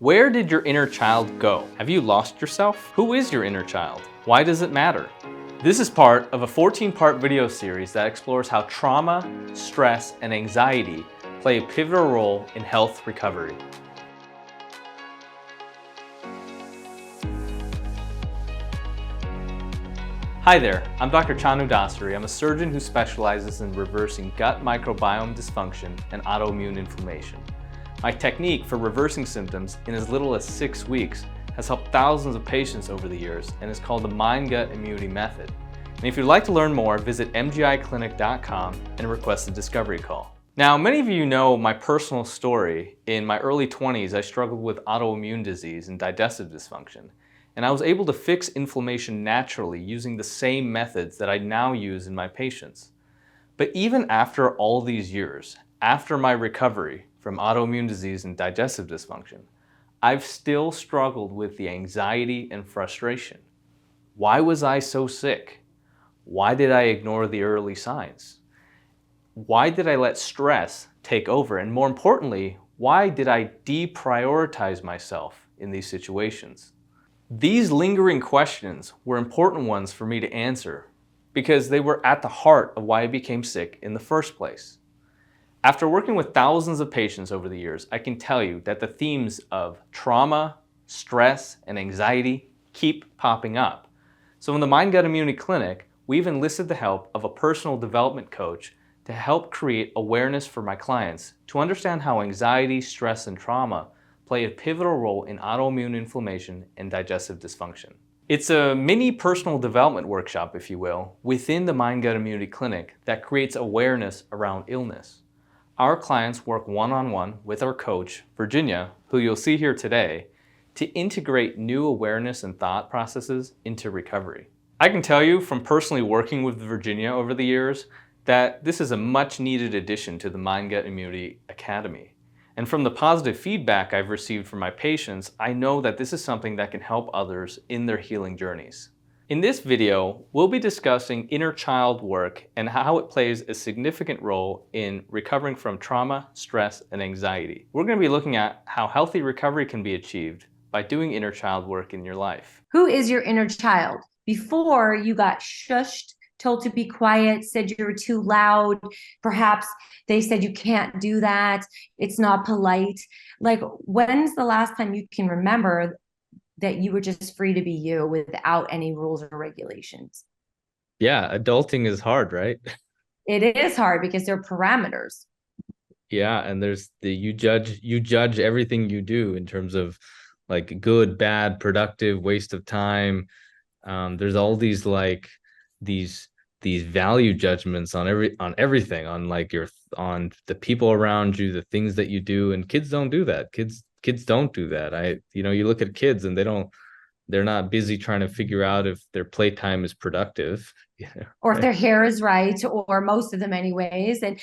Where did your inner child go? Have you lost yourself? Who is your inner child? Why does it matter? This is part of a 14-part video series that explores how trauma, stress, and anxiety play a pivotal role in health recovery. Hi there, I'm Dr. Chanu Dasari. I'm a surgeon who specializes in reversing gut microbiome dysfunction and autoimmune inflammation. My technique for reversing symptoms in as little as 6 weeks has helped thousands of patients over the years and is called the Mind-Gut Immunity Method. And if you'd like to learn more, visit mgiclinic.com and request a discovery call. Now, many of you know my personal story. In my early 20s, I struggled with autoimmune disease and digestive dysfunction. And I was able to fix inflammation naturally using the same methods that I now use in my patients. But even after all these years, after my recovery from autoimmune disease and digestive dysfunction, I've still struggled with the anxiety and frustration. Why was I so sick? Why did I ignore the early signs? Why did I let stress take over? And more importantly, why did I deprioritize myself in these situations? These lingering questions were important ones for me to answer because they were at the heart of why I became sick in the first place. After working with thousands of patients over the years, I can tell you that the themes of trauma, stress, and anxiety keep popping up. So in the Mind-Gut Immunity Clinic, we've enlisted the help of a personal development coach to help create awareness for my clients to understand how anxiety, stress, and trauma play a pivotal role in autoimmune inflammation and digestive dysfunction. It's a mini personal development workshop, if you will, within the Mind-Gut Immunity Clinic that creates awareness around illness. Our clients work one-on-one with our coach, Virginia, who you'll see here today, to integrate new awareness and thought processes into recovery. I can tell you from personally working with Virginia over the years that this is a much needed addition to the Mind-Gut Immunity Academy. And from the positive feedback I've received from my patients, I know that this is something that can help others in their healing journeys. In this video, we'll be discussing inner child work and how it plays a significant role in recovering from trauma, stress, and anxiety. We're going to be looking at how healthy recovery can be achieved by doing inner child work in your life. Who is your inner child? Before you got shushed, told to be quiet, said you were too loud, perhaps they said you can't do that, it's not polite. Like, when's the last time you can remember that you were just free to be you without any rules or regulations? Yeah, adulting is hard, right? It is hard because there are parameters. Yeah, and there's you judge everything you do in terms of like good, bad, productive, waste of time. There's all these these these value judgments on everything, on on the people around you, the things that you do, and kids don't do that. Kids don't do that. You look at kids and they're not busy trying to figure out if their playtime is productive. Or if their hair is right, or most of them anyways. And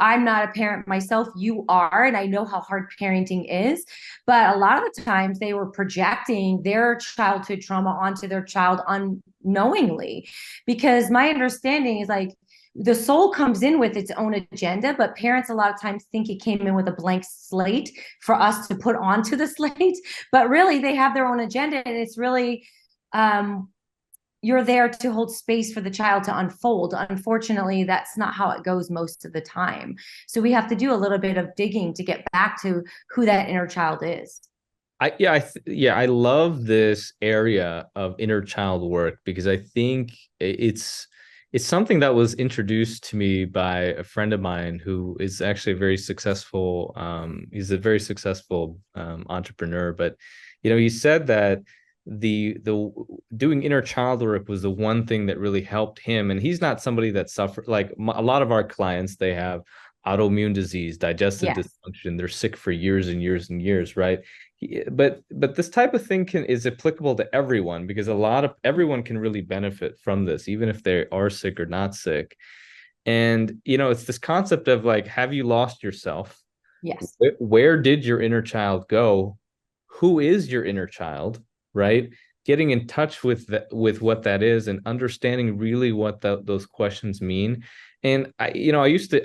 I'm not a parent myself, you are, and I know how hard parenting is, but a lot of the times they were projecting their childhood trauma onto their child unknowingly, because my understanding is, like, the soul comes in with its own agenda, but parents a lot of times think it came in with a blank slate for us to put onto the slate, but really they have their own agenda. And it's really you're there to hold space for the child to unfold. Unfortunately, that's not how it goes most of the time. So we have to do a little bit of digging to get back to who that inner child is. I love this area of inner child work because I think it's something that was introduced to me by a friend of mine who is actually a very successful he's a very successful entrepreneur. But he said that the doing inner child work was the one thing that really helped him. And he's not somebody that suffered like a lot of our clients. They have autoimmune disease, digestive dysfunction. They're sick for years and years and years, right? But this type of thing is applicable to everyone, because everyone can really benefit from this, even if they are sick or not sick. And it's this concept of, like, have you lost yourself? Yes. Where did your inner child go? Who is your inner child? Right? getting in touch with with what that is and understanding really what those questions mean. And I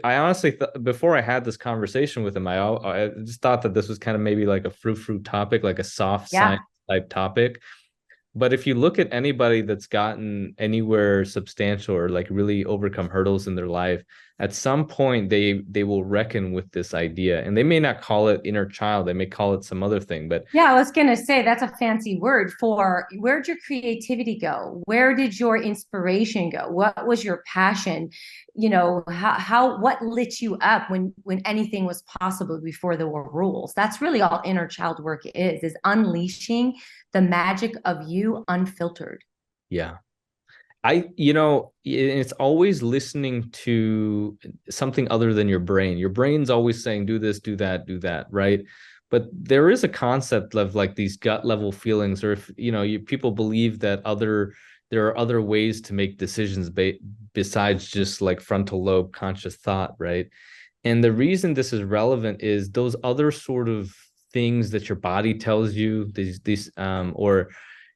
honestly before I had this conversation with him, I just thought that this was kind of maybe like a frou topic, like a soft Yeah. science type topic. But if you look at anybody that's gotten anywhere substantial or like really overcome hurdles in their life, at some point they will reckon with this idea. And they may not call it inner child, they may call it some other thing, but Yeah, I was going to say that's a fancy word for where'd your creativity go? Where did your inspiration go? What was your passion? What lit you up when anything was possible before there were rules? That's really all inner child work is unleashing the magic of you unfiltered. yeah. It's always listening to something other than your brain. Your brain's always saying, do this, do that, right? But there is a concept of like these gut level feelings, or if people believe that there are other ways to make decisions besides just like frontal lobe conscious thought, right? And the reason this is relevant is those other sort of things that your body tells you, these or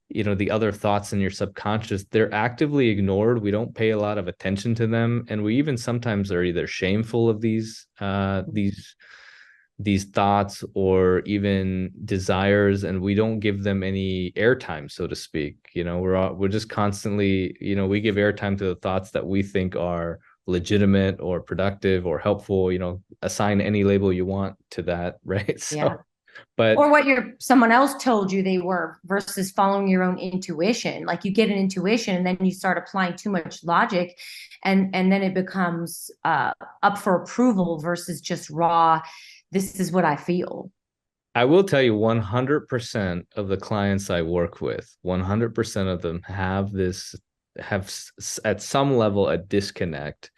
the other thoughts in your subconscious, they're actively ignored. We don't pay a lot of attention to them, and we even sometimes are either shameful of these thoughts or even desires, and we don't give them any airtime, so to speak. We're just constantly, we give airtime to the thoughts that we think are legitimate or productive or helpful. Assign any label you want to that, right? Yeah. But Or what someone else told you they were versus following your own intuition. Like you get an intuition and then you start applying too much logic, and then it becomes up for approval versus just raw, this is what I feel. I will tell you 100% of the clients I work with, 100% of them have at some level a disconnect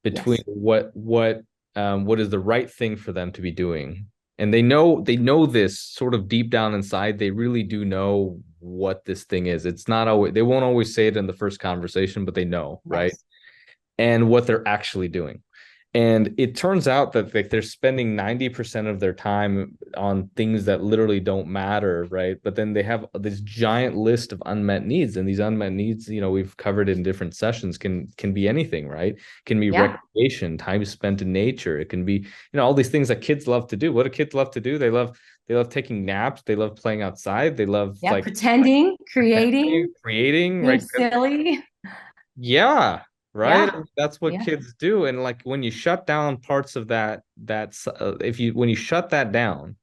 between Yes. what is the right thing for them to be doing. And they know this sort of deep down inside. They really do know what this thing is. It's not always, they won't always say it in the first conversation, but they know, right? Yes. And what they're actually doing. And it turns out that like they're spending 90% of their time on things that literally don't matter, right? But then they have this giant list of unmet needs. And these unmet needs, we've covered in different sessions, can be anything, right? It can be Yeah. recreation, time spent in nature. It can be, all these things that kids love to do. What do kids love to do? They love taking naps, they love playing outside, they love Yeah. like Pretending, creating, creating, being right? silly. Yeah, right. Yeah. That's what Yeah. kids do. And like when you shut down parts of if you when you shut that down,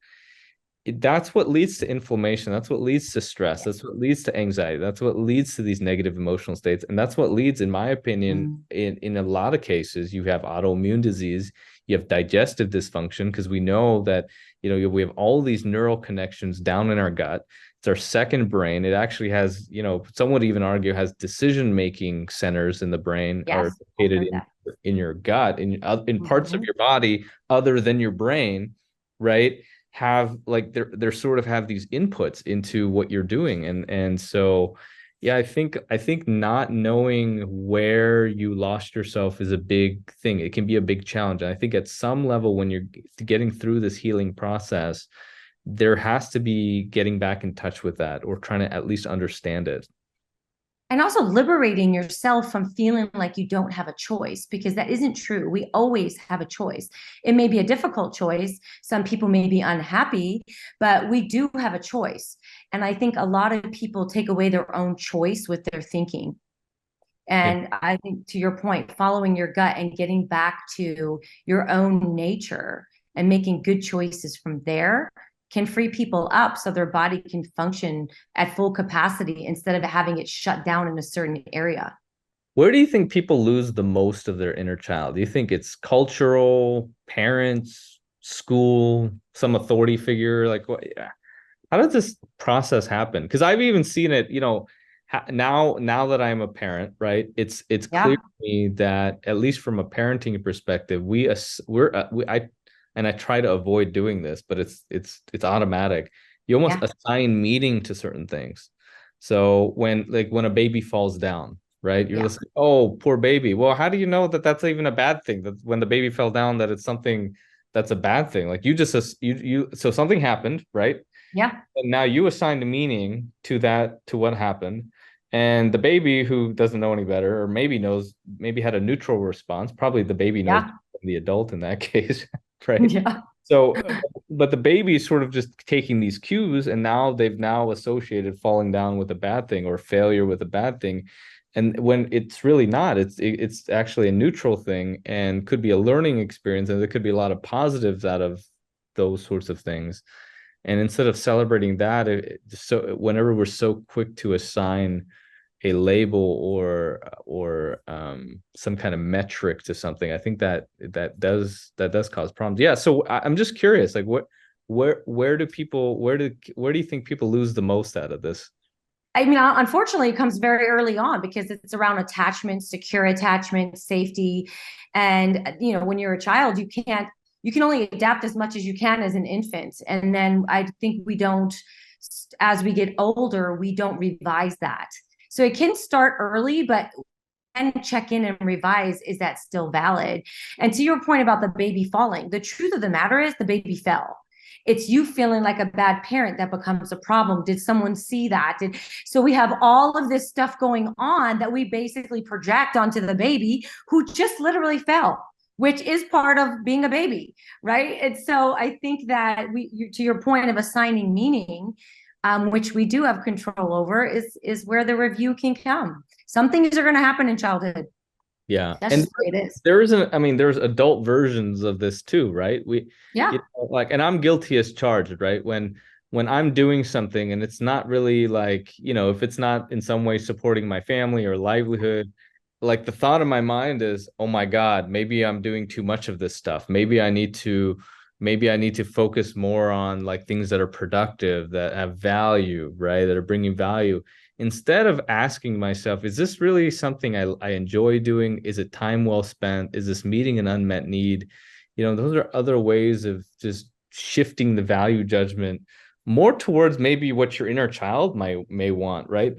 that's what leads to inflammation. That's what leads to stress. Yes. That's what leads to anxiety. That's what leads to these negative emotional states. And that's what leads, in my opinion, Mm. in a lot of cases, you have autoimmune disease, you have digestive dysfunction, because we know that, we have all these neural connections down in our gut. It's our second brain. It actually has, some would even argue has decision-making centers in the brain are Yes. I've located heard that. in your gut, in parts of Mhm. your body other than your brain, right? Have like they're sort of have these inputs into what you're doing. And so yeah, I think not knowing where you lost yourself is a big thing. It can be a big challenge. And I think at some level when you're getting through this healing process, there has to be getting back in touch with that or trying to at least understand it. And also liberating yourself from feeling like you don't have a choice, because that isn't true. We always have a choice. It may be a difficult choice. Some people may be unhappy, but we do have a choice. And I think a lot of people take away their own choice with their thinking. Yeah. And I think, to your point, following your gut and getting back to your own nature and making good choices from there can free people up so their body can function at full capacity instead of having it shut down in a certain area. Where do you think people lose the most of their inner child? Do you think it's cultural, parents, school, some authority figure? Like what? Yeah. How does this process happen? Because I've even seen it, now that I'm a parent, right? It's clear Yeah, to me that at least from a parenting perspective, I try to avoid doing this, but it's automatic. You almost yeah, assign meaning to certain things. So when a baby falls down, right? You're yeah, just like, oh, poor baby. Well, how do you know that that's even a bad thing? That when the baby fell down, that it's something that's a bad thing. Like you just so something happened, right? Yeah. And now you assigned a meaning to that, to what happened. And the baby who doesn't know any better, or maybe knows, maybe had a neutral response. Probably the baby knows Yeah. the adult in that case, right? Yeah. So, but the baby is sort of just taking these cues, and now they've now associated falling down with a bad thing or failure with a bad thing. And when it's really not, it's actually a neutral thing and could be a learning experience, and there could be a lot of positives out of those sorts of things. And instead of celebrating that, so whenever we're so quick to assign a label or some kind of metric to something, I think that does cause problems. Yeah. So I'm just curious, like where do people where do you think people lose the most out of this? I mean, unfortunately, it comes very early on because it's around attachment, secure attachment, safety. And, when you're a child, you can only adapt as much as you can as an infant. And then I think as we get older, we don't revise that. So it can start early, but and check in and revise, is that still valid? And to your point about the baby falling, the truth of the matter is the baby fell. It's you feeling like a bad parent that becomes a problem. Did someone see that? So we have all of this stuff going on that we basically project onto the baby who just literally fell, which is part of being a baby, right? And so I think that to your point of assigning meaning, which we do have control over, is where the review can come. Some things are going to happen in childhood. Yeah. That's And just the way it is. there isn't, I mean, there's adult versions of this too, right? Yeah. Like, and I'm guilty as charged, right? When I'm doing something and it's not really like, if it's not in some way supporting my family or livelihood, like the thought in my mind is, oh my God, maybe I'm doing too much of this stuff. Maybe I need to focus more on like things that are productive, that have value, right? That are bringing value. Instead of asking myself, is this really something I enjoy doing? Is it time well spent? Is this meeting an unmet need? Those are other ways of just shifting the value judgment more towards maybe what your inner child may want, right?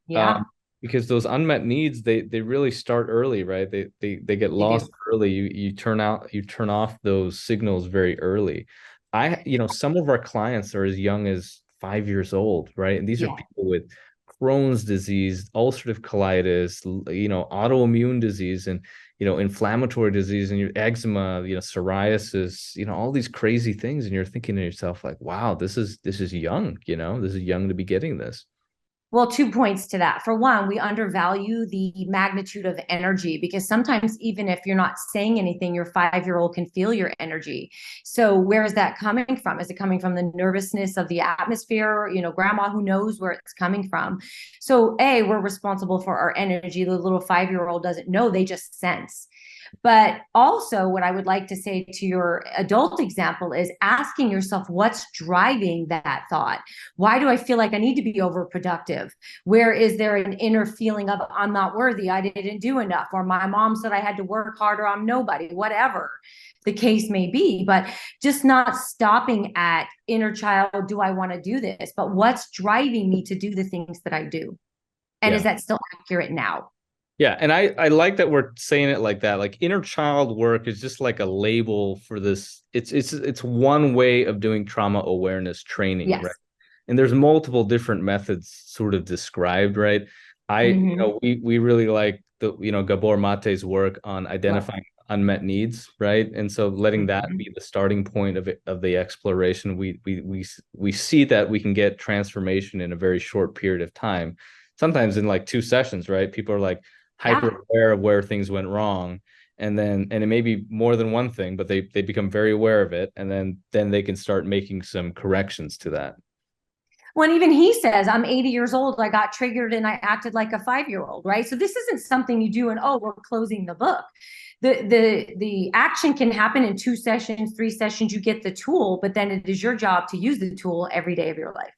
Yeah, Um, because those unmet needs, they really start early, right? They get they do. lost early. You turn off those signals very early. Some of our clients are as young as 5 years old, right? And these are Yeah. people with Crohn's disease, ulcerative colitis, autoimmune disease, and inflammatory disease, and your eczema, psoriasis, all these crazy things. And you're thinking to yourself, like, wow, this is young, this is young to be getting this. Well, 2 points to that. For one, we undervalue the magnitude of energy because sometimes, even if you're not saying anything, your 5-year-old can feel your energy. So, where is that coming from? Is it coming from the nervousness of the atmosphere? Grandma who knows where it's coming from. So, we're responsible for our energy. The little 5-year-old doesn't know, they just sense. But also, what I would like to say to your adult example is asking yourself what's driving that thought. Why do I feel like I need to be overproductive? Where is there an inner feeling of I'm not worthy, I didn't do enough, or my mom said I had to work harder, I'm nobody, whatever the case may be? But just not stopping at inner child, do I want to do this? But what's driving me to do the things that I do? And is Yeah. that still accurate now? Yeah, and I like that we're saying it like that. Like inner child work is just like a label for this. It's one way of doing trauma awareness training, right? Yes. And there's multiple different methods sort of described, right? Mm-hmm. We really like the Gabor Mate's work on Right. identifying unmet needs, right? And so letting that Mm-hmm. be the starting point of the exploration, we see that we can get transformation in a very short period of time. Sometimes in like 2 sessions, right? People are like hyper Yeah. aware of where things went wrong, and it may be more than one thing, but they become very aware of it, and then they can start making some corrections to that. When even he says, I'm 80 years old, I got triggered and I acted like a 5-year-old, right? So this isn't something you do and we're closing the book. The action can happen in 2 sessions, 3 sessions, you get the tool, but then it is your job to use the tool every day of your life.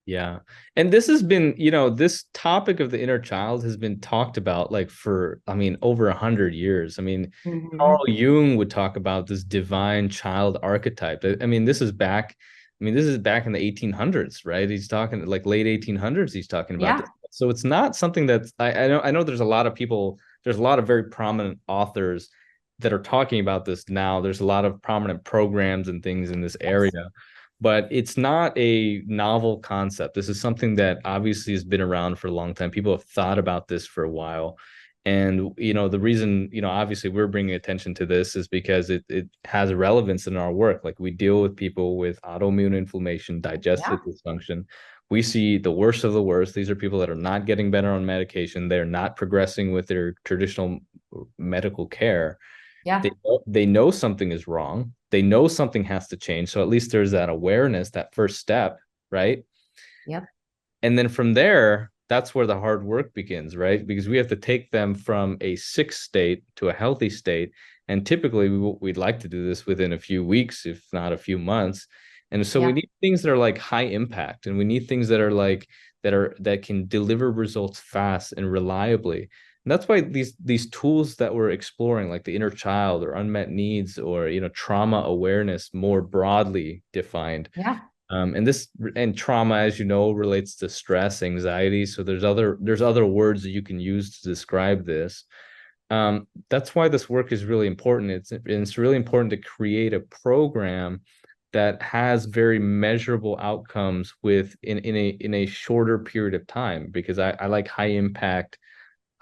Yeah. And this has been, this topic of the inner child has been talked about like for, I mean, over 100 years. I mean, Mm-hmm. Carl Jung would talk about this divine child archetype. I mean, this is back in the 1800s, right? He's talking like late 1800s. He's talking about this. Yeah. So it's not something that's, I know there's a lot of people, there's a lot of very prominent authors that are talking about this now. There's a lot of prominent programs and things in this Yes. area, but it's not a novel concept. This is something that obviously has been around for a long time. People have thought about this for a while. And, the reason, obviously we're bringing attention to this is because it has relevance in our work. Like we deal with people with autoimmune inflammation, digestive Yeah. dysfunction. We see the worst of the worst. These are people that are not getting better on medication. They're not progressing with their traditional medical care. Yeah. They know something is wrong. They know something has to change. So at least there's that awareness, that first step, right? Yep. And then from there, that's where the hard work begins, right? Because we have to take them from a sick state to a healthy state. And typically, we'd like to do this within a few weeks, if not a few months. And so we Yeah. need things that are like high impact, and we need things that are like that can deliver results fast and reliably. And that's why these tools that we're exploring, like the inner child or unmet needs or trauma awareness more broadly defined, Yeah. and trauma, as you know, relates to stress, anxiety. So there's other words that you can use to describe this. That's why this work is really important. It's really important to create a program that has very measurable outcomes in a shorter period of time, because I like high impact,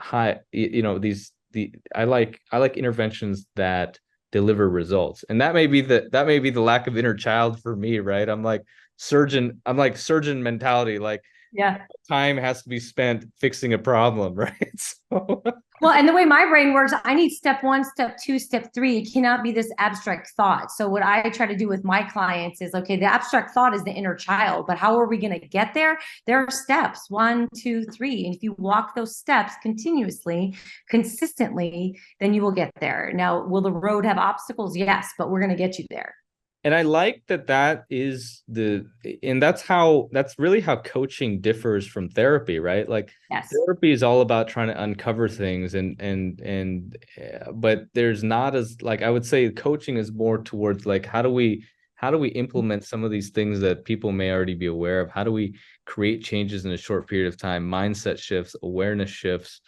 high these the I like interventions that deliver results. And that may be the lack of inner child for me, right? I'm like surgeon mentality, like Yeah. time has to be spent fixing a problem, right? So Well, and the way my brain works, I need step one, step two, step three. It cannot be this abstract thought. So, what I try to do with my clients is okay, the abstract thought is the inner child, but how are we going to get there? There are steps one, two, three. And if you walk those steps continuously, consistently, then you will get there. Now, will the road have obstacles? Yes, but we're going to get you there. and I like that is and that's really how coaching differs from therapy, right? Like Yes. therapy is all about trying to uncover things, but there's not as, like, I would say coaching is more towards like how do we implement some of these things that people may already be aware of? How do we create changes in a short period of time, mindset shifts, awareness shifts?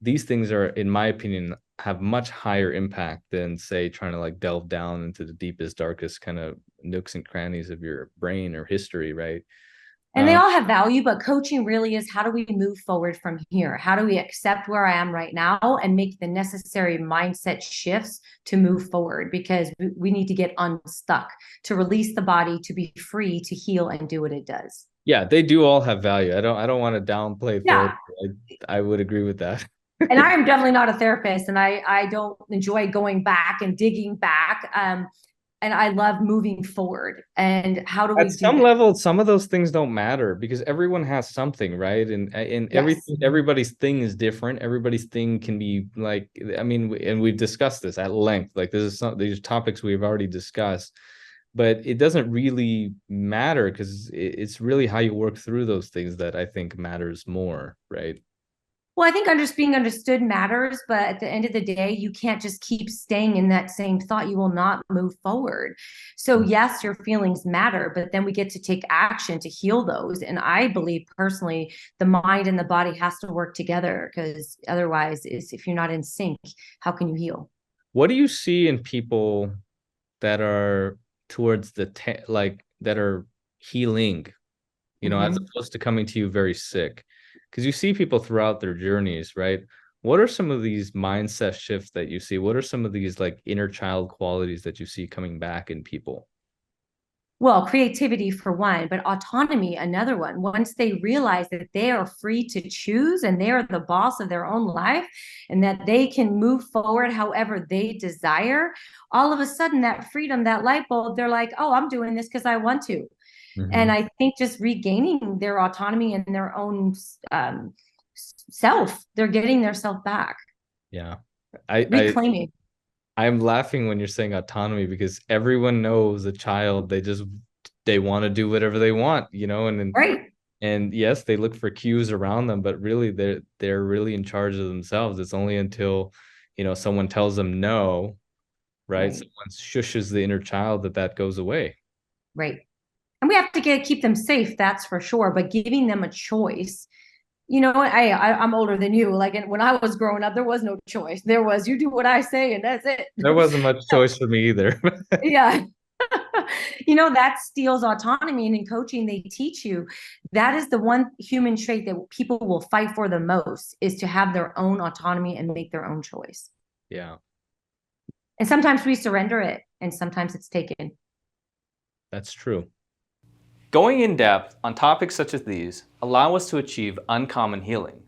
These things are, in my opinion, have much higher impact than, say, trying to like delve down into the deepest, darkest kind of nooks and crannies of your brain or history, right? And they Um, all have value, but coaching really is how do we move forward from here? How do we accept where I am right now and make the necessary mindset shifts to move forward? Because we need to get unstuck, to release the body, to be free, to heal and do what it does. yeah, they do all have value. I don't want to downplay therapy. Yeah. I would agree with that. And I am definitely not a therapist, and I don't enjoy going back and digging back. And I love moving forward. And how do At we do some that? level, some of those things don't matter because everyone has something, right? And Yes. everybody's thing is different. Everybody's thing can be like, I mean, and we've discussed this at length. Like these topics we've already discussed, but it doesn't really matter because it's really how you work through those things that I think matters more, right? Well, I think being understood matters, but at the end of the day, you can't just keep staying in that same thought. You will not move forward. So, yes, your feelings matter, but then we get to take action to heal those. And I believe personally, the mind and the body has to work together because otherwise, if you're not in sync, how can you heal? What do you see in people that are towards like that are healing, as Mm-hmm. opposed to coming to you very sick? Because you see people throughout their journeys, right? What are some of these mindset shifts that you see? What are some of these like inner child qualities that you see coming back in people? Well, creativity for one, but autonomy, another one. Once they realize that they are free to choose and they are the boss of their own life and that they can move forward however they desire, all of a sudden that freedom, that light bulb, they're like, oh, I'm doing this because I want to. And Hmm. I think just regaining their autonomy and their own self, they're getting their self back, Yeah. I reclaiming. I'm laughing when you're saying autonomy because everyone knows a child, they want to do whatever they want, Right. and yes, they look for cues around them, but really they're really in charge of themselves. It's only until, someone tells them no, right? Right. Someone shushes the inner child that goes away. Right. And we have to keep them safe, that's for sure, but giving them a choice. I'm older than you. Like when I was growing up, there was no choice. There was you do what I say and that's it. There wasn't much So, choice for me either. yeah. You know, that steals autonomy. And in coaching, they teach you that is the one human trait that people will fight for the most, is to have their own autonomy and make their own choice. Yeah, And sometimes we surrender it, and sometimes it's taken. that's true. Going in depth on topics such as these allow us to achieve uncommon healing.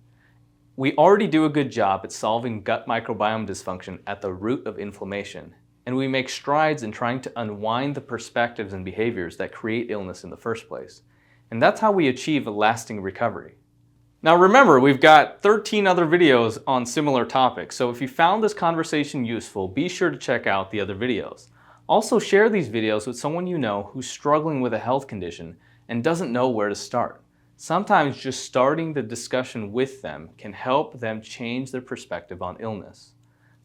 We already do a good job at solving gut microbiome dysfunction at the root of inflammation, and we make strides in trying to unwind the perspectives and behaviors that create illness in the first place. And that's how we achieve a lasting recovery. Now remember, we've got 13 other videos on similar topics, so if you found this conversation useful, be sure to check out the other videos. Also share these videos with someone you know who's struggling with a health condition and doesn't know where to start. Sometimes just starting the discussion with them can help them change their perspective on illness.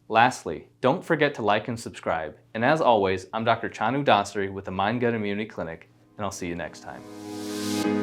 Lastly, don't forget to like and subscribe. And as always, I'm Dr. Chanu Dasari with the Mind Gut Immunity Clinic, and I'll see you next time.